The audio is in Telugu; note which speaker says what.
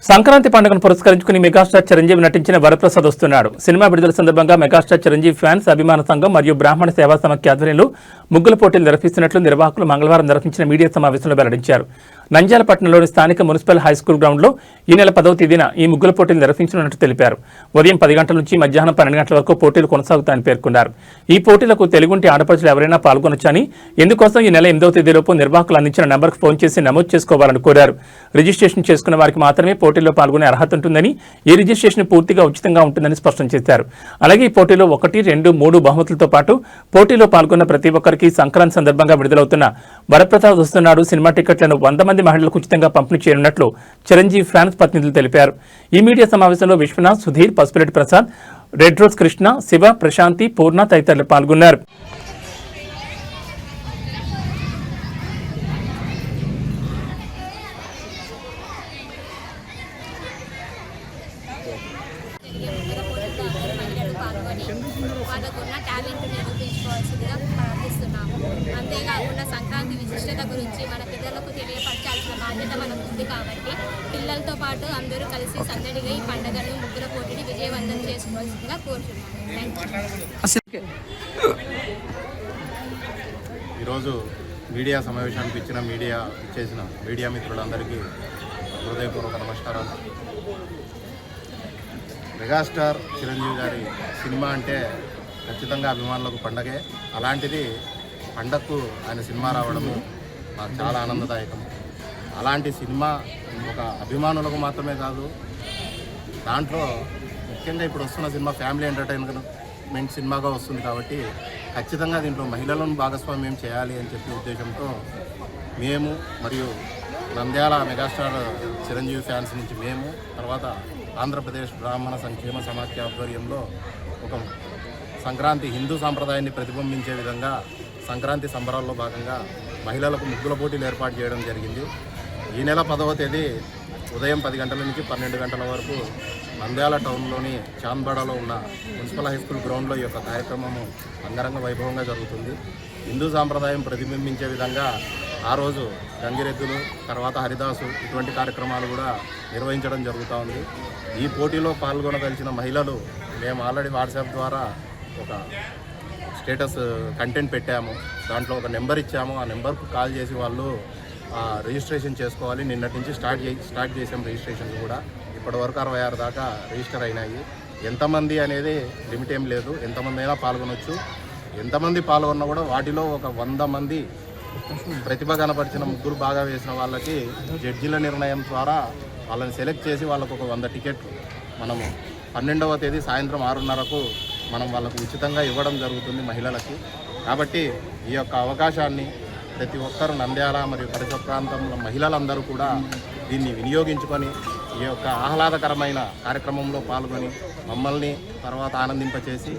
Speaker 1: సంక్రాంతి పండుగను పురస్కరించుకుని మెగాస్టార్ చిరంజీవి నటించిన వరప్రసాద్ వస్తున్నాడు. సినిమా విడుదల సందర్భంగా మెగాస్టార్ చిరంజీవి ఫ్యాన్స్ అభిమాన సంఘం మరియు బ్రాహ్మణ సేవా సమాఖ్య ఆధ్వర్యంలో ముగ్గుల పోటీలు నిర్వహిస్తున్నట్లు నిర్వాహకులు మంగళవారం నిర్వహించిన మీడియా సమావేశంలో వెల్లడించారు. నంద్యాలపట్నంలోని స్థానిక మున్సిపల్ హైస్కూల్ గ్రౌండ్లో ఈ నెల 10వ తేదీన ఈ ముగ్గుల పోటీలు నిర్వహించనున్నట్టు తెలిపారు. ఉదయం 10 గంటల నుంచి మధ్యాహ్నం 12 గంటల వరకు పోటీలు కొనసాగుతాయని పేర్కొన్నారు. ఈ పోటీలకు తెలుగుంటి ఆడపడుచులు ఎవరైనా పాల్గొనొచ్చని, ఇందుకోసం ఈ నెల 8వ తేదీలోపు నిర్వాహకులు అందించిన నెంబర్కు ఫోన్ చేసి నమోదు చేసుకోవాలని కోరారు. రిజిస్ట్రేషన్ చేసుకున్న వారికి మాత్రమే పోటీల్లో పాల్గొనే అర్హత ఉంటుందని, ఈ రిజిస్ట్రేషన్ పూర్తిగా ఉచితంగా ఉంటుందని స్పష్టం చేశారు. అలాగే ఈ పోటీలో 1, 2, 3 బహుమతులతో పాటు పోటీలో పాల్గొన్న ప్రతి ఒక్కరికి సంక్రాంతి సందర్భంగా విడుదలవుతున్న వరప్రసాద్ వస్తున్నాడు సినిమా టికెట్లను 100 మంది మహిళలకు ఉచితంగా పంపిణీ చేయనున్నట్లు చిరంజీవి ఫ్యాన్స్ ప్రతినిధులు తెలిపారు. ఈ మీడియా సమావేశంలో విశ్వనాథ్, సుధీర్, పసుపురెడ్డి ప్రసాద్, రెడ్ రోజ్ కృష్ణ, శివ, ప్రశాంతి, పూర్ణ తదితరులు పాల్గొన్నారు.
Speaker 2: వాళ్ళకున్న టాలెంట్ నిరూపించుకోవాల్సిందిగా ప్రార్థిస్తున్నాము. అంతేకాకుండా సంక్రాంతి విశిష్టత గురించి మన పిల్లలకు తెలియపరచాల్సిన బాధ్యత మనకు ఉంది కాబట్టి పిల్లలతో పాటు అందరూ కలిసి సందడిగా ఈ పండుగను ముగ్గుల పోటీని విజయవంతం చేసుకోవాల్సిందిగా కోరుతున్నాము.
Speaker 3: ఈరోజు మీడియా సమావేశానికి ఇచ్చేసిన మీడియా మిత్రులందరికీ హృదయపూర్వక నమస్కారాలు. మెగాస్టార్ చిరంజీవి గారి సినిమా అంటే ఖచ్చితంగా అభిమానులకు పండగే. అలాంటిది పండగకు ఆయన సినిమా రావడము నాకు చాలా ఆనందదాయకం. అలాంటి సినిమా ఒక అభిమానులకు మాత్రమే కాదు, దాంట్లో ముఖ్యంగా ఇప్పుడు వస్తున్న సినిమా ఫ్యామిలీ ఎంటర్టైన్మెంట్ సినిమాగా వస్తుంది కాబట్టి ఖచ్చితంగా దీంట్లో మహిళలను భాగస్వామ్యం చేయాలి అని చెప్పే ఉద్దేశంతో మేము మరియు నంద్యాల మెగాస్టార్ చిరంజీవి ఫ్యాన్స్ నుంచి మేము, తర్వాత ఆంధ్రప్రదేశ్ బ్రాహ్మణ సంక్షేమ సమాఖ్య ఆధ్వర్యంలో ఒక సంక్రాంతి హిందూ సాంప్రదాయాన్ని ప్రతిబింబించే విధంగా సంక్రాంతి సంబరాల్లో భాగంగా మహిళలకు ముగ్గుల పోటీలు ఏర్పాటు చేయడం జరిగింది. ఈ నెల 10వ తేదీ ఉదయం 10 గంటల నుంచి 12 గంటల వరకు నంద్యాల టౌన్లోని చాంద్బాడలో ఉన్న మున్సిపల్ హైస్కూల్ గ్రౌండ్లో ఈ యొక్క కార్యక్రమము అంగరంగ వైభవంగా జరుగుతుంది. హిందూ సాంప్రదాయం ప్రతిబింబించే విధంగా ఆ రోజు గంగిరెద్దులు, తర్వాత హరిదాసు ఇటువంటి కార్యక్రమాలు కూడా నిర్వహించడం జరుగుతూ ఉంది. ఈ పోటీలో పాల్గొనదలిచిన మహిళలు మేము ఆల్రెడీ వాట్సాప్ ద్వారా ఒక స్టేటస్ కంటెంట్ పెట్టాము. దాంట్లో ఒక నెంబర్ ఇచ్చాము. ఆ నెంబర్కు కాల్ చేసి వాళ్ళు రిజిస్ట్రేషన్ చేసుకోవాలి. నిన్నటి నుంచి స్టార్ట్ చేసాం రిజిస్ట్రేషన్ కూడా. ఇప్పటివరకు 66 దాకా రిజిస్టర్ అయినాయి. ఎంతమంది అనేది లిమిట్ ఏం లేదు, ఎంతమంది అయినా పాల్గొనవచ్చు. ఎంతమంది పాల్గొన్నా కూడా వాటిలో ఒక 100 మంది ప్రతిభ కనపరిచిన ముగ్గురు బాగా వేసిన వాళ్ళకి జడ్జిల నిర్ణయం ద్వారా వాళ్ళని సెలెక్ట్ చేసి వాళ్ళకు ఒక 100 టికెట్లు మనము 12వ తేదీ సాయంత్రం 6:30కు మనం వాళ్ళకు ఉచితంగా ఇవ్వడం జరుగుతుంది మహిళలకి. కాబట్టి ఈ యొక్క అవకాశాన్ని ప్రతి ఒక్కరు నంద్యాల మరియు పరిసర ప్రాంతంలో మహిళలందరూ కూడా దీన్ని వినియోగించుకొని ఈ యొక్క ఆహ్లాదకరమైన కార్యక్రమంలో పాల్గొని మమ్మల్ని తర్వాత ఆనందింపచేసి